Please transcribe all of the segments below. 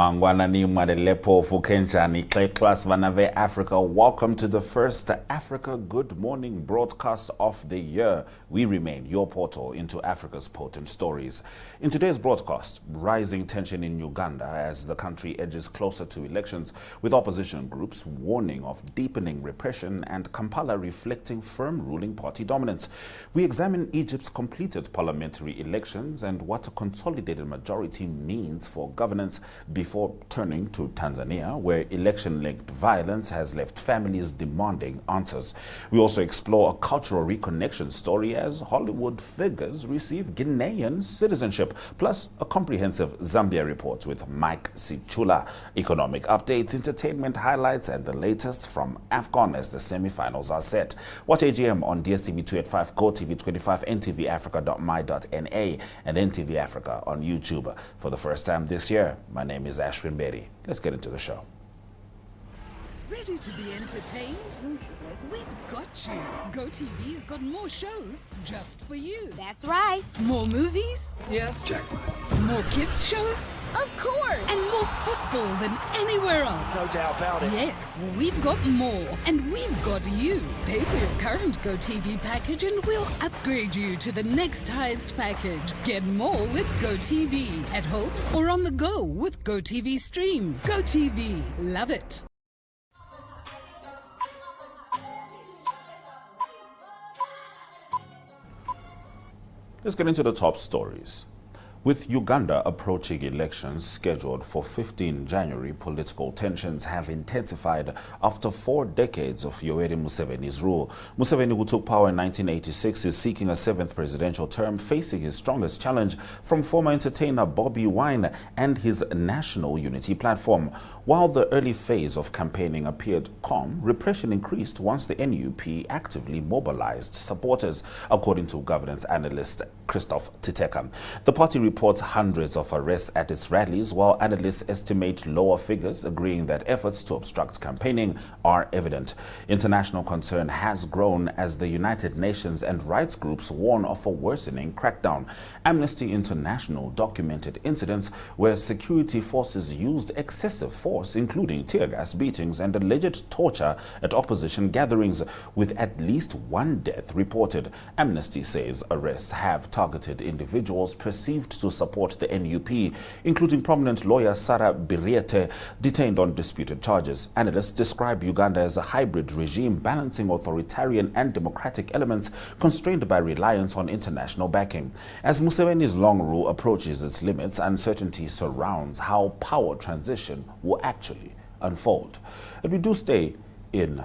Mangwanani Madelepo Fukenjani Class Vanave Africa. Welcome to the first Africa Good Morning broadcast of the year. We remain your portal into Africa's potent stories. In today's broadcast, rising tension in Uganda as the country edges closer to elections, with opposition groups warning of deepening repression and Kampala reflecting firm ruling party dominance. We examine Egypt's completed parliamentary elections and what a consolidated majority means for governance, before turning to Tanzania, where election-linked violence has left families demanding answers. We also explore a cultural reconnection story as Hollywood figures receive Guinean citizenship, plus a comprehensive Zambia report with Mike Sichula, economic updates, entertainment highlights, and the latest from AFCON as the semi-finals are set. Watch AGM on DSTV 285, GOtv 25, ntvafrika.my.na, and NTV Africa on YouTube for the first time this year. My name is Ashwin Berry. Let's get into the show. Ready to be entertained? We've got you. GOTV's got more shows just for you. That's right. More movies? Yes. Jackpot. More kids shows? Of course. And more football than anywhere else. No doubt about it. Yes, we've got more. And we've got you. Pay for your current GOTV package and we'll upgrade you to the next highest package. Get more with GOTV. At home or on the go with GOTV Stream. GOTV. Love it. Let's get into the top stories. With Uganda approaching elections scheduled for 15 January, political tensions have intensified after 4 decades of Yoweri Museveni's rule. Museveni, who took power in 1986, is seeking a 7th presidential term, facing his strongest challenge from former entertainer Bobi Wine and his National Unity platform. While the early phase of campaigning appeared calm, repression increased once the NUP actively mobilized supporters, according to governance analyst Christoph Titeka. The party reports hundreds of arrests at its rallies, while analysts estimate lower figures, agreeing that efforts to obstruct campaigning are evident. International concern has grown as the United Nations and rights groups warn of a worsening crackdown. Amnesty International documented incidents where security forces used excessive force, including tear gas beatings and alleged torture at opposition gatherings, with at least 1 death reported. Amnesty says arrests have targeted individuals perceived to support the NUP, including prominent lawyer Sarah Biriete, detained on disputed charges. Analysts describe Uganda as a hybrid regime balancing authoritarian and democratic elements, constrained by reliance on international backing. As Museveni's long rule approaches its limits, uncertainty surrounds how power transition will actually unfold. And we do stay in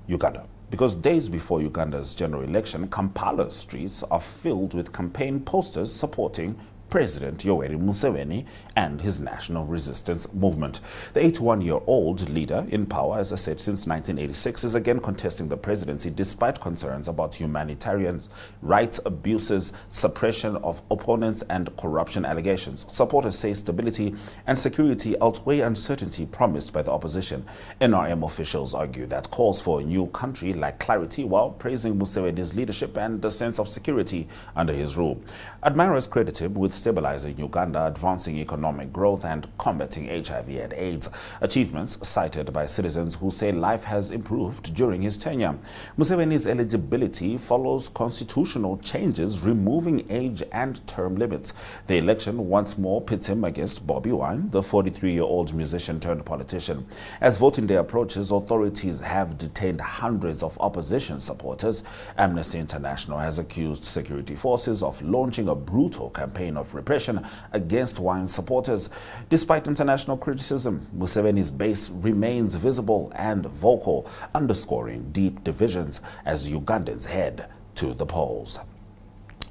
Uganda, because days before Uganda's general election, Kampala's streets are filled with campaign posters supporting President Yoweri Museveni and his national resistance movement. The 81-year-old leader, in power, as I said, since 1986, is again contesting the presidency despite concerns about humanitarian rights abuses, suppression of opponents, and corruption allegations. Supporters say stability and security outweigh uncertainty promised by the opposition. NRM officials argue that calls for a new country lack clarity, while praising Museveni's leadership and the sense of security under his rule. Admirers credit him with stabilizing Uganda, advancing economic growth, and combating HIV and AIDS, achievements cited by citizens who say life has improved during his tenure. Museveni's eligibility follows constitutional changes removing age and term limits. The election once more pits him against Bobi Wine, the 43-year-old musician turned politician. As voting day approaches, authorities have detained hundreds of opposition supporters. Amnesty International has accused security forces of launching a brutal campaign of repression against Wine's supporters. Despite international criticism, Museveni's base remains visible and vocal, underscoring deep divisions as Ugandans head to the polls.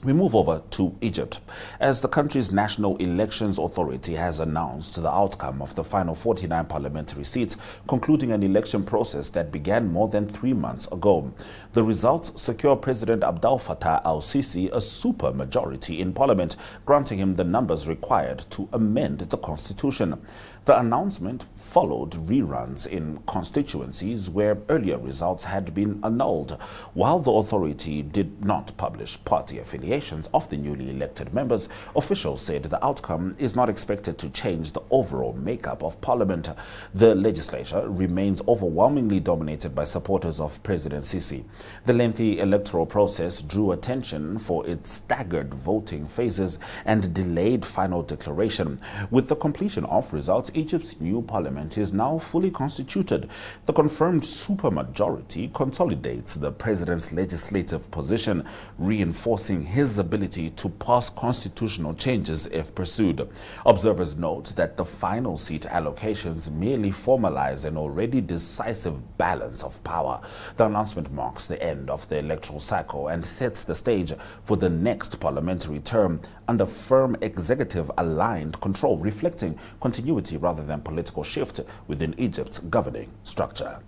We move over to Egypt, as the country's National Elections Authority has announced the outcome of the final 49 parliamentary seats, concluding an election process that began more than 3 months ago. The results secure President Abdel Fattah al-Sisi a supermajority in parliament, granting him the numbers required to amend the constitution. The announcement followed reruns in constituencies where earlier results had been annulled, while the authority did not publish party affiliations. affiliations of the newly elected members, officials said the outcome is not expected to change the overall makeup of parliament. The legislature remains overwhelmingly dominated by supporters of President Sisi. The lengthy electoral process drew attention for its staggered voting phases and delayed final declaration. With the completion of results, Egypt's new parliament is now fully constituted. The confirmed supermajority consolidates the president's legislative position, reinforcing his ability to pass constitutional changes if pursued. Observers note that the final seat allocations merely formalize an already decisive balance of power. The announcement marks the end of the electoral cycle and sets the stage for the next parliamentary term under firm executive-aligned control, reflecting continuity rather than political shift within Egypt's governing structure.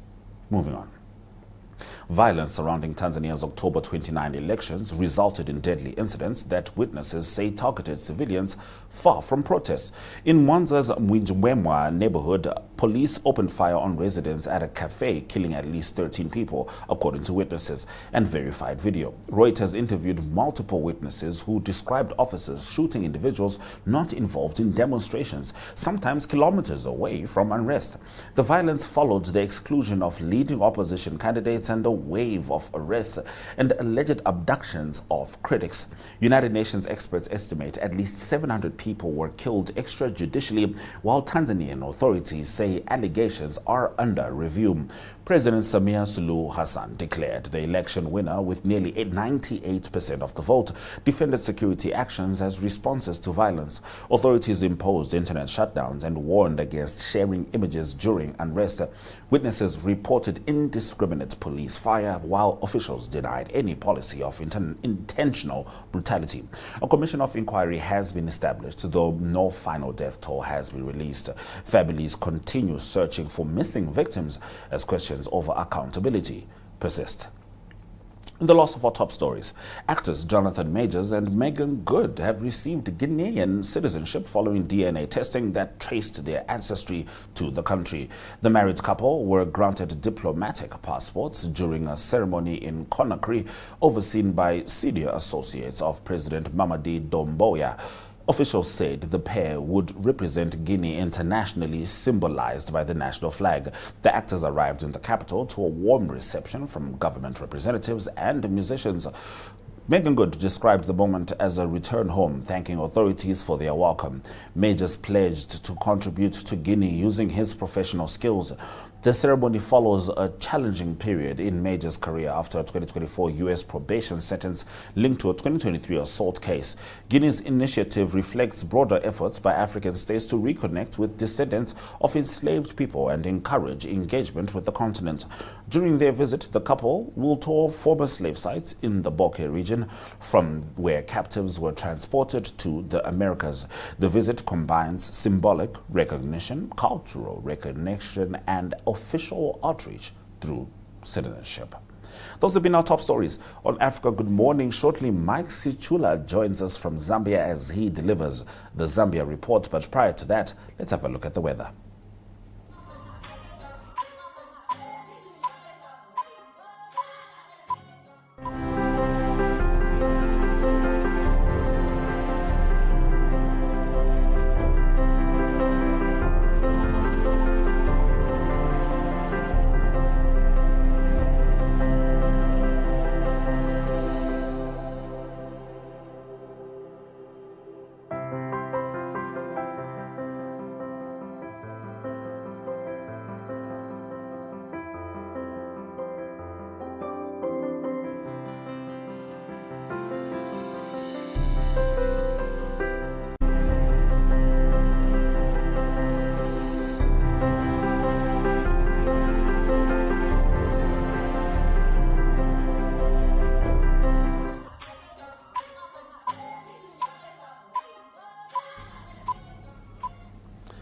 Moving on. Violence surrounding Tanzania's October 29 elections resulted in deadly incidents that witnesses say targeted civilians far from protests. In Mwanza's Mwijimwemwa neighborhood, police opened fire on residents at a cafe, killing at least 13 people, according to witnesses and verified video. Reuters interviewed multiple witnesses who described officers shooting individuals not involved in demonstrations, sometimes kilometers away from unrest. The violence followed the exclusion of leading opposition candidates and a wave of arrests and alleged abductions of critics. United Nations experts estimate at least 700 people were killed extrajudicially, while Tanzanian authorities say allegations are under review. President Samia Suluhu Hassan declared the election winner with nearly 98% of the vote, defended security actions as responses to violence. Authorities imposed internet shutdowns and warned against sharing images during unrest. Witnesses reported indiscriminate police fire, while officials denied any policy of intentional brutality. A commission of inquiry has been established, though no final death toll has been released. Families continue searching for missing victims as questions over accountability persist. In the loss of our top stories, actors Jonathan Majors and Meagan Good have received Guinean citizenship following DNA testing that traced their ancestry to the country. The married couple were granted diplomatic passports during a ceremony in Conakry, overseen by senior associates of President Mamadi Doumbouya. Officials said the pair would represent Guinea internationally, symbolized by the national flag. The actors arrived in the capital to a warm reception from government representatives and musicians. Meagan Good described the moment as a return home, thanking authorities for their welcome. Majors pledged to contribute to Guinea using his professional skills. The ceremony follows a challenging period in Major's career after a 2024 U.S. probation sentence linked to a 2023 assault case. Guinea's initiative reflects broader efforts by African states to reconnect with descendants of enslaved people and encourage engagement with the continent. During their visit, the couple will tour former slave sites in the Bokeh region, from where captives were transported to the Americas. The visit combines symbolic recognition, cultural recognition, and official outreach through citizenship. Those have been our top stories on Africa Good Morning. Shortly, Mike Sichula joins us from Zambia as he delivers the Zambia report. But prior to that, let's have a look at the weather.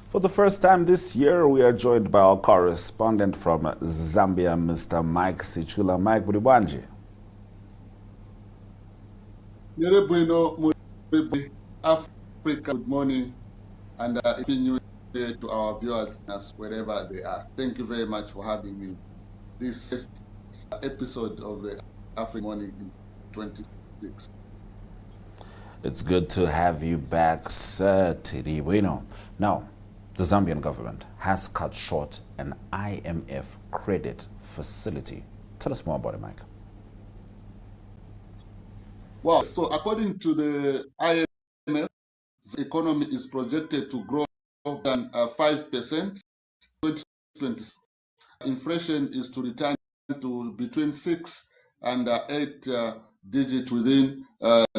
For the first time this year, we are joined by our correspondent from Zambia, Mr. Mike Sichula. Mike, Budibwanji. Africa, good morning, and happy new year to our viewers wherever they are. Thank you very much for having me. This episode of the Africa Morning in 26. It's good to have you back, Sir Tiri Bueno. Now, the Zambian government has cut short an IMF credit facility. Tell us more about it, Mike. Well, so according to the IMF, the economy is projected to grow than 5% 2020. Inflation is to return to between 6 and 8 digits within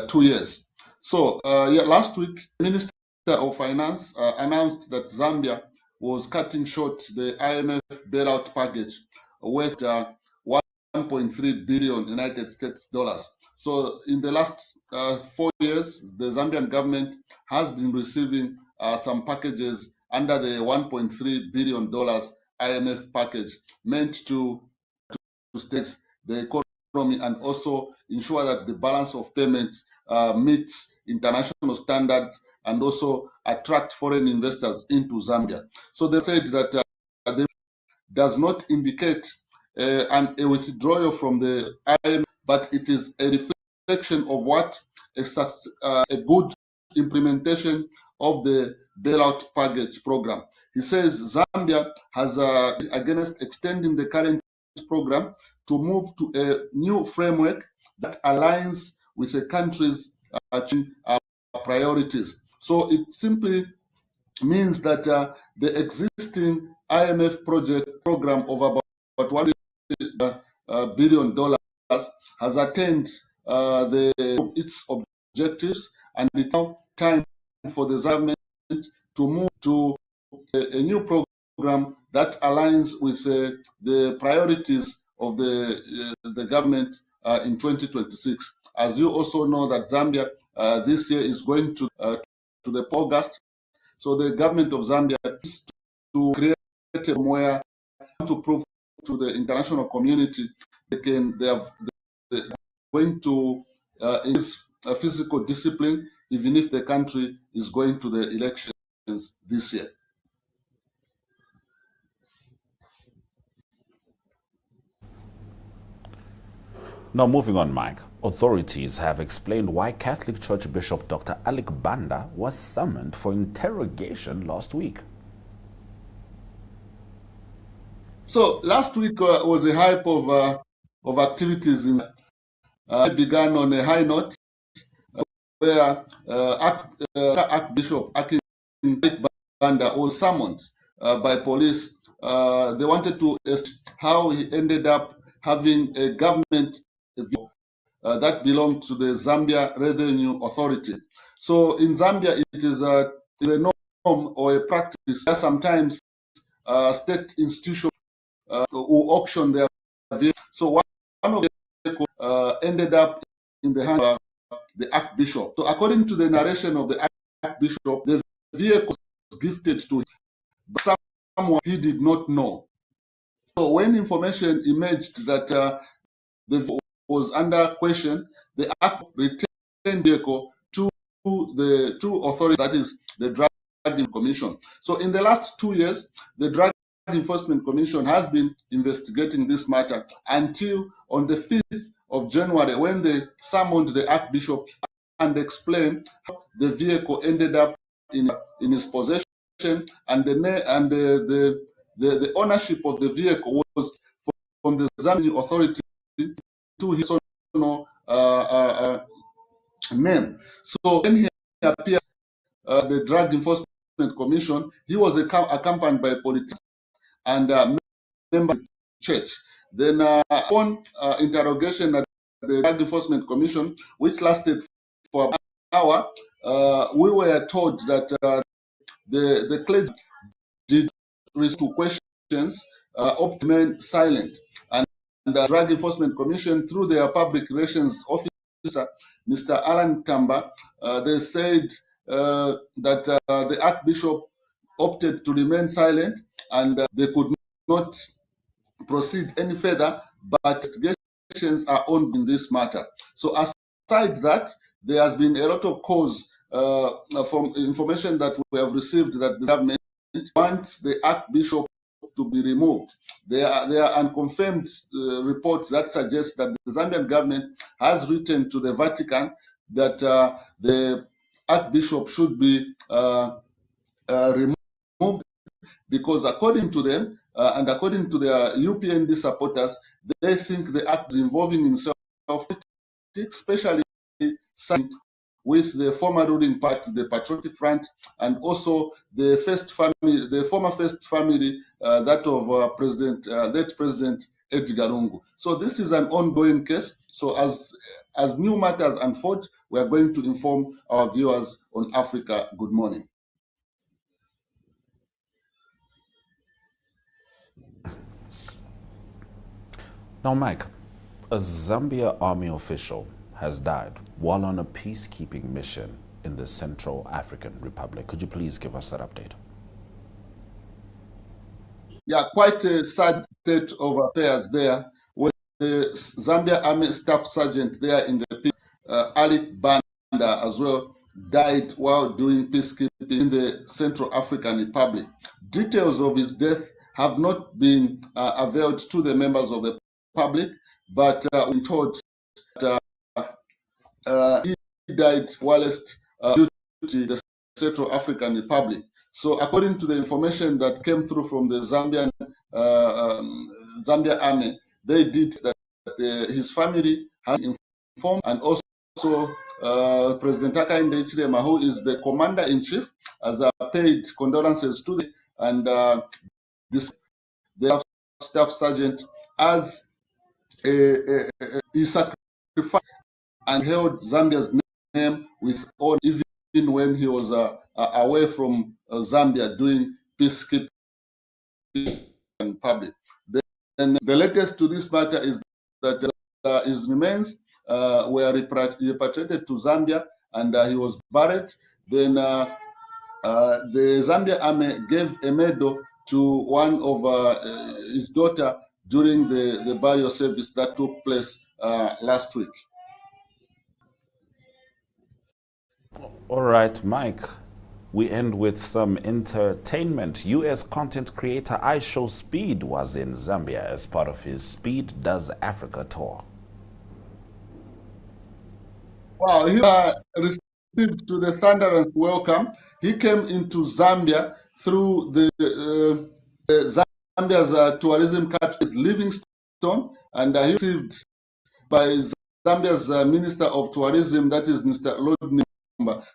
2 years. So last week, the Minister of Finance announced that Zambia was cutting short the IMF bailout package worth 1.3 billion United States dollars. So in the last 4 years, the Zambian government has been receiving some packages under the $1.3 billion IMF package meant to state the economy and also ensure that the balance of payments meets international standards and also attract foreign investors into Zambia. So they said that they does not indicate a withdrawal from the IMF, but it is a reflection of what a good implementation of the bailout package program. He says Zambia has against extending the current program to move to a new framework that aligns with the country's priorities. So it simply means that the existing IMF program of about $1 billion has attained its objectives, and it's now time for the government to move to a new program that aligns with the priorities of the government in 2026. As you also know that Zambia this year is going to the August, so the government of Zambia is to create a somewhere to prove to the international community they are going to use physical discipline even if the country is going to the elections this year. Now, moving on, Mike. Authorities have explained why Catholic Church Bishop Dr. Alec Banda was summoned for interrogation last week. So last week was a hype of activities. It began on a high note where Archbishop Alec Banda was summoned by police. They wanted to ask how he ended up having a government that belonged to the Zambia Revenue Authority. So in Zambia, it is a norm or a practice that sometimes state institutions who auction their vehicles. So one of them ended up in the hand of the Archbishop. So according to the narration of the Archbishop, the vehicle was gifted to him by someone he did not know. So when information emerged that the vehicle was under question, the Archbishop returned the vehicle to the two authorities, that is the Drug Enforcement Commission. So in the last 2 years, the Drug Enforcement Commission has been investigating this matter until on the 5th of January when they summoned the Archbishop and explained how the vehicle ended up in his possession, and the ownership of the vehicle was from the Zambian authority to his own name. So when he appeared the Drug Enforcement Commission, he was accompanied by politicians and members of the church. Then upon interrogation at the Drug Enforcement Commission, which lasted for an hour, we were told that the clergy did respond to questions, remained silent. And the Drug Enforcement Commission, through their public relations officer, Mr. Alan Tamba, they said that the Archbishop opted to remain silent and they could not proceed any further, but investigations are on in this matter. So aside that, there has been a lot of cause from information that we have received that the government wants the Archbishop to be removed. There are unconfirmed reports that suggest that the Zambian government has written to the Vatican that the Archbishop should be removed, because according to them and according to their UPND supporters, they think the act is involving himself, especially with the former ruling party, the Patriotic Front, and also the former first family, that of late President Edgar Lungu. So this is an ongoing case. So as new matters unfold, we are going to inform our viewers on Africa. Good morning. Now, Mike, a Zambia army official has died while on a peacekeeping mission in the Central African Republic. Could you please give us that update? Yeah, quite a sad state of affairs there, with the Zambia Army Staff Sergeant there in the peace, Ali Banda as well, died while doing peacekeeping in the Central African Republic. Details of his death have not been availed to the members of the public, but we're told that he died whilst duty the Central African Republic. So according to the information that came through from the Zambia Army, they did that his family had informed, and also President Hakainde Hichilema, who is the commander-in-chief, has paid condolences to them, and this the staff sergeant as he sacrificed and held Zambia's name with all, even when he was away from Zambia doing peacekeeping in public. Then the latest to this matter is that his remains were repatriated to Zambia, and he was buried. Then the Zambia Army gave a medal to one of his daughter during the burial service that took place last week. All right, Mike, we end with some entertainment. U.S. content creator iShowSpeed was in Zambia as part of his Speed Does Africa tour. Wow, he received to the thunderous welcome. He came into Zambia through the Zambia's tourism capital, Livingstone, and he received by Zambia's Minister of Tourism, that is Mr. Lord.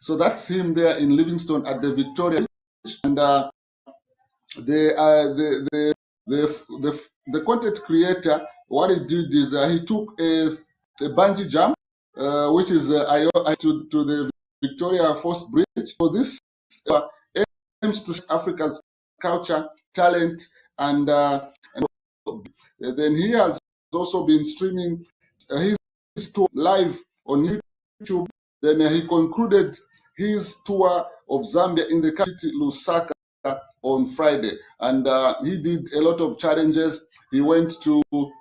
So that's him there in Livingstone at the Victoria, and the content creator, what he did is he took a bungee jump, which is to the Victoria Falls Bridge. So this aims to Africa's culture, talent, and then he has also been streaming his tour live on YouTube. Then he concluded his tour of Zambia in the capital Lusaka on Friday, and he did a lot of challenges. He went to one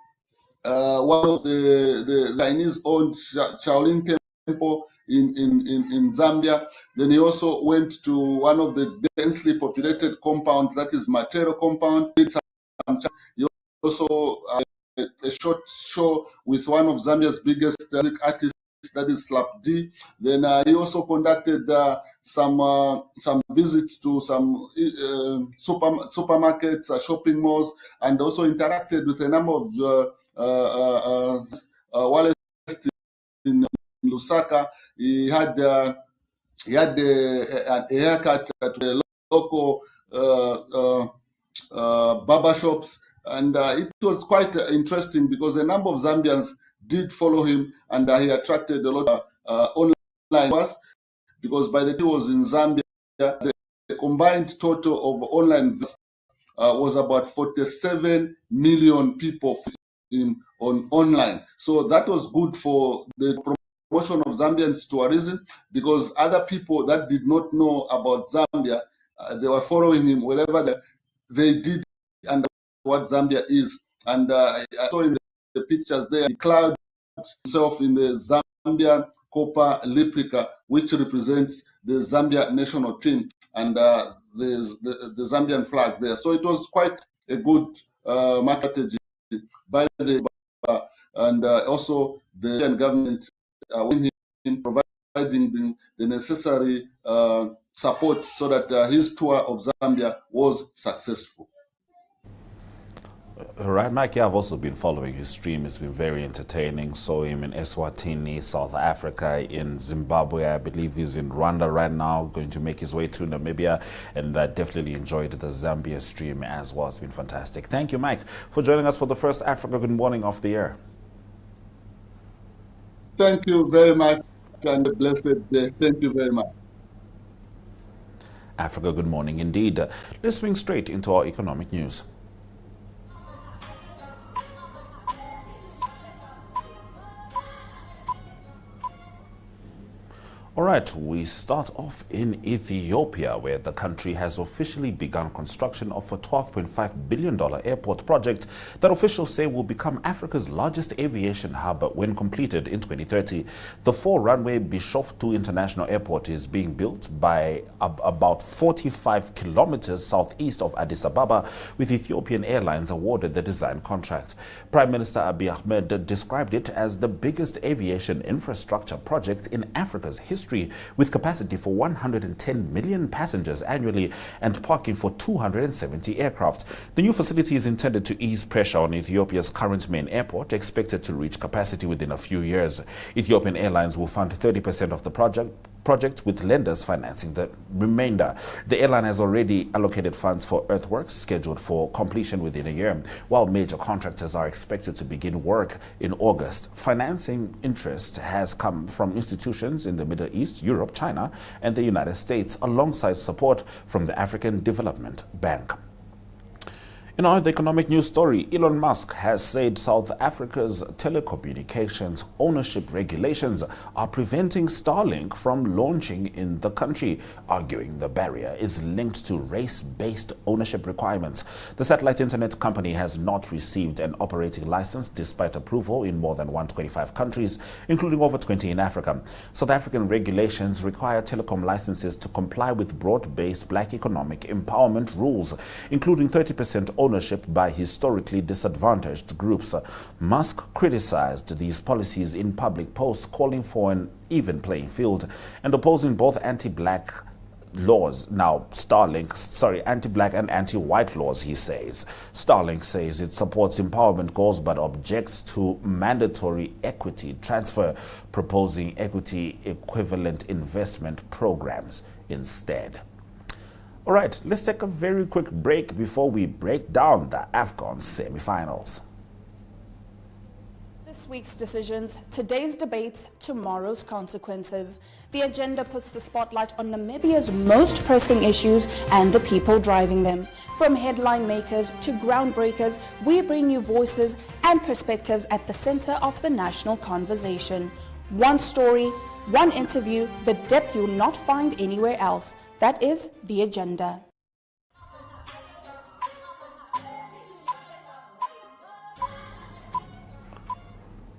of the Chinese-owned Shaolin temple in Zambia. Then he also went to one of the densely populated compounds, that is Matero compound. He also a short show with one of Zambia's biggest music artists, that is Slap D. Then he also conducted some visits to some supermarkets, shopping malls, and also interacted with a number of wallets in Lusaka. He had a haircut at the local barber shops, and it was quite interesting because a number of Zambians did follow him, and he attracted a lot of online viewers, because by the time he was in Zambia, the combined total of online viewers was about 47 million people on online. So that was good for the promotion of Zambians tourism, because other people that did not know about Zambia, they were following him wherever they did and what Zambia is. And I saw in the pictures there, he cloud himself in the Zambia Copa Liprica, which represents the Zambia national team, and the Zambian flag there. So it was quite a good marketing by the and also the Zambian government when he provided the necessary support so that his tour of Zambia was successful. Right, Mike, I've also been following his stream. It's been very entertaining. Saw him in Eswatini, South Africa, in Zimbabwe. I believe he's in Rwanda right now, going to make his way to Namibia. And I definitely enjoyed the Zambia stream as well. It's been fantastic. Thank you, Mike, for joining us for the first Africa Good Morning of the year. Thank you very much, and a blessed day. Thank you very much. Africa Good Morning indeed. Let's swing straight into our economic news. All right, we start off in Ethiopia, where the country has officially begun construction of a $12.5 billion airport project that officials say will become Africa's largest aviation hub when completed in 2030. The four-runway Bishoftu International Airport is being built by about 45 kilometers southeast of Addis Ababa, with Ethiopian Airlines awarded the design contract. Prime Minister Abiy Ahmed described it as the biggest aviation infrastructure project in Africa's history, with capacity for 110 million passengers annually and parking for 270 aircraft. The new facility is intended to ease pressure on Ethiopia's current main airport, expected to reach capacity within a few years. Ethiopian Airlines will fund 30% of the project, with lenders financing the remainder. The airline has already allocated funds for earthworks scheduled for completion within a year, while major contractors are expected to begin work in August. Financing interest has come from institutions in the Middle East, Europe, China, and the United States, alongside support from the African Development Bank. In our economic news story, Elon Musk has said South Africa's telecommunications ownership regulations are preventing Starlink from launching in the country, arguing the barrier is linked to race-based ownership requirements. The satellite internet company has not received an operating license despite approval in more than 125 countries, including over 20 in Africa. South African regulations require telecom licenses to comply with broad-based black economic empowerment rules, including 30% ownership by historically disadvantaged groups. Musk criticized these policies in public posts, calling for an even playing field and opposing both anti-black laws. Now, anti-black and anti-white laws, he says. Starlink says it supports empowerment goals but objects to mandatory equity transfer, proposing equity equivalent investment programs instead. All right, let's take a very quick break before we break down the AFCON semi-finals. This week's decisions, today's debates, tomorrow's consequences. The agenda puts the spotlight on Namibia's most pressing issues and the people driving them. From headline makers to groundbreakers, we bring you voices and perspectives at the center of the national conversation. One story, one interview, the depth you'll not find anywhere else. That is the agenda.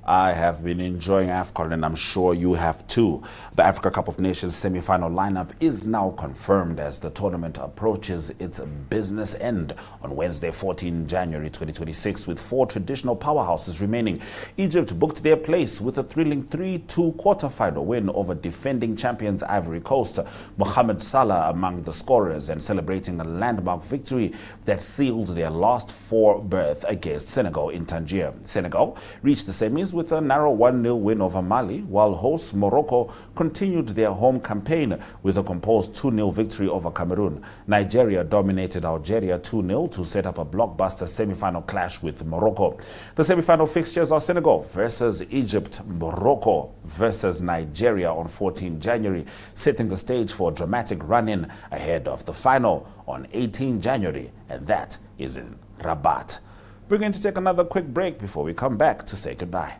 I have been enjoying AFCON, and I'm sure you have too. The Africa Cup of Nations semi-final lineup is now confirmed as the tournament approaches its business end on Wednesday, 14 January 2026, with four traditional powerhouses remaining. Egypt booked their place with a thrilling 3-2 quarter-final win over defending champions Ivory Coast. Mohamed Salah among the scorers and celebrating a landmark victory that sealed their last four berth against Senegal in Tangier. Senegal reached the semis with a narrow 1-0 win over Mali, while hosts Morocco continued their home campaign with a composed 2-0 victory over Cameroon. Nigeria dominated Algeria 2-0 to set up a blockbuster semi-final clash with Morocco. The semi-final fixtures are Senegal versus Egypt, Morocco versus Nigeria on 14 January, setting the stage for a dramatic run-in ahead of the final on 18 January, and that is in Rabat. We're going to take another quick break before we come back to say goodbye.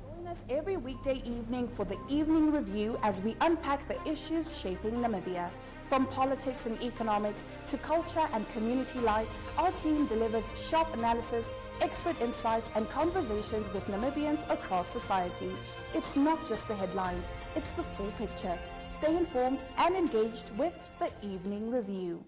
Join us every weekday evening for the Evening Review as we unpack the issues shaping Namibia. From politics and economics to culture and community life, our team delivers sharp analysis, expert insights, and conversations with Namibians across society. It's not just the headlines, it's the full picture. Stay informed and engaged with the Evening Review.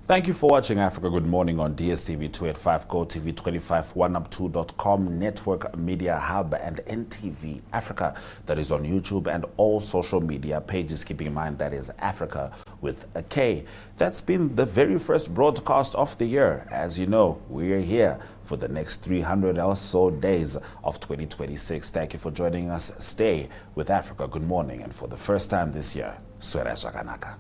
Thank you for watching Africa Good Morning on DSTV 285, GOtv 25, 1up2.com, Network Media Hub, and NTV Africa. That is on YouTube and all social media pages. Keeping in mind that is Africa with a K. That's been the very first broadcast of the year. As you know, we are here for the next 300 or so days of 2026. Thank you for joining us. Stay with Africa Good Morning. And for the first time this year, Swera Jaganaka.